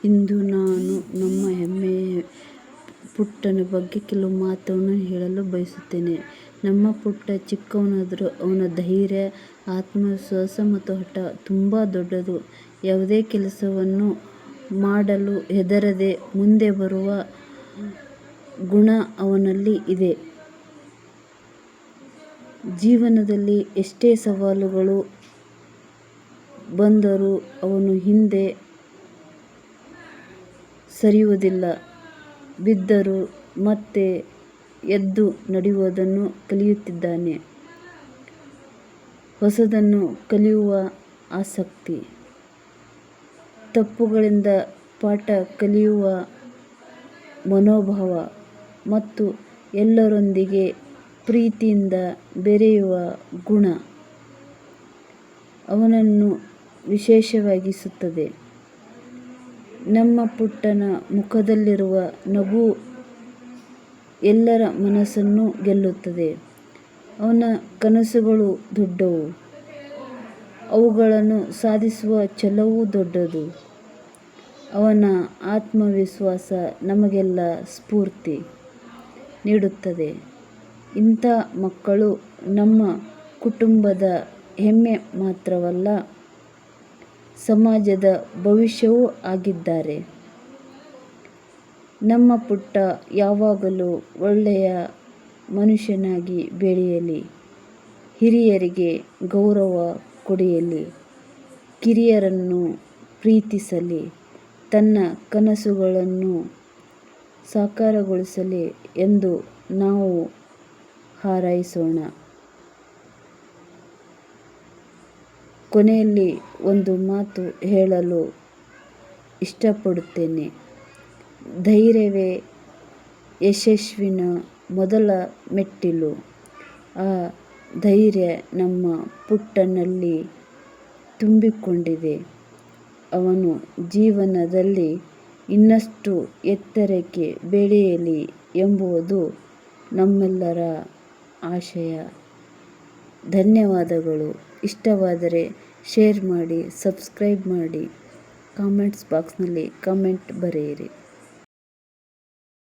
ಇಂದು ನಾನು ನಮ್ಮ ಹೆಮ್ಮೆಯ ಪುಟ್ಟನ ಬಗ್ಗೆ ಕೆಲವು ಮಾತನ್ನು ಹೇಳಲು ಬಯಸುತ್ತೇನೆ. ನಮ್ಮ ಪುಟ್ಟ ಚಿಕ್ಕವನಾದರೂ ಅವನ ಧೈರ್ಯ, ಆತ್ಮವಿಶ್ವಾಸ ಮತ್ತು ಹಠ ತುಂಬ ದೊಡ್ಡದು. ಯಾವುದೇ ಕೆಲಸವನ್ನು ಮಾಡಲು ಹೆದರದೆ ಮುಂದೆ ಬರುವ ಗುಣ ಅವನಲ್ಲಿ ಇದೆ. ಜೀವನದಲ್ಲಿ ಎಷ್ಟೇ ಸವಾಲುಗಳು ಬಂದರೂ ಅವನು ಹಿಂದೆ ಸರಿಯುವುದಿಲ್ಲ. ಬಿದ್ದರೂ ಮತ್ತೆ ಎದ್ದು ನಡೆಯುವುದನ್ನು ಕಲಿಯುತ್ತಿದ್ದಾನೆ. ಹೊಸದನ್ನು ಕಲಿಯುವ ಆಸಕ್ತಿ, ತಪ್ಪುಗಳಿಂದ ಪಾಠ ಕಲಿಯುವ ಮನೋಭಾವ ಮತ್ತು ಎಲ್ಲರೊಂದಿಗೆ ಪ್ರೀತಿಯಿಂದ ಬೆರೆಯುವ ಗುಣ ಅವನನ್ನು ವಿಶೇಷವಾಗಿಸುತ್ತದೆ. ನಮ್ಮ ಪುಟ್ಟನ ಮುಖದಲ್ಲಿರುವ ನಗು ಎಲ್ಲರ ಮನಸ್ಸನ್ನು ಗೆಲ್ಲುತ್ತದೆ. ಅವನ ಕನಸುಗಳು ದೊಡ್ಡವು, ಅವುಗಳನ್ನು ಸಾಧಿಸುವ ಛಲವೂ ದೊಡ್ಡದು. ಅವನ ಆತ್ಮವಿಶ್ವಾಸ ನಮಗೆಲ್ಲ ಸ್ಫೂರ್ತಿ ನೀಡುತ್ತದೆ. ಇಂಥ ಮಕ್ಕಳು ನಮ್ಮ ಕುಟುಂಬದ ಹೆಮ್ಮೆ ಮಾತ್ರವಲ್ಲ, ಸಮಾಜದ ಭವಿಷ್ಯವೂ ಆಗಿದ್ದಾರೆ. ನಮ್ಮ ಪುಟ್ಟ ಯಾವಾಗಲೂ ಒಳ್ಳೆಯ ಮನುಷ್ಯನಾಗಿ ಬೆಳೆಯಲಿ, ಹಿರಿಯರಿಗೆ ಗೌರವ ಕೊಡಲಿ, ಕಿರಿಯರನ್ನು ಪ್ರೀತಿಸಲಿ, ತನ್ನ ಕನಸುಗಳನ್ನು ಸಾಕಾರಗೊಳಿಸಲಿ ಎಂದು ನಾವು ಹಾರೈಸೋಣ. ಕೊನೆಯಲ್ಲಿ ಒಂದು ಮಾತು ಹೇಳಲು ಇಷ್ಟಪಡುತ್ತೇನೆ. ಧೈರ್ಯವೇ ಯಶಸ್ಸಿನ ಮೊದಲ ಮೆಟ್ಟಿಲು. ಆ ಧೈರ್ಯ ನಮ್ಮ ಪುಟ್ಟನಲ್ಲಿ ತುಂಬಿಕೊಂಡಿದೆ. ಅವನು ಜೀವನದಲ್ಲಿ ಇನ್ನಷ್ಟು ಎತ್ತರಕ್ಕೆ ಬೆಳೆಯಲಿ ಎಂಬುದು ನಮ್ಮೆಲ್ಲರ ಆಶಯ. ಧನ್ಯವಾದಗಳು. ಇಷ್ಟವಾದರೆ ಶೇರ್ ಮಾಡಿ, ಸಬ್ಸ್ಕ್ರೈಬ್ ಮಾಡಿ, ಕಾಮೆಂಟ್ಸ್ ಬಾಕ್ಸ್ನಲ್ಲಿ ಕಾಮೆಂಟ್ ಬರೆಯಿರಿ.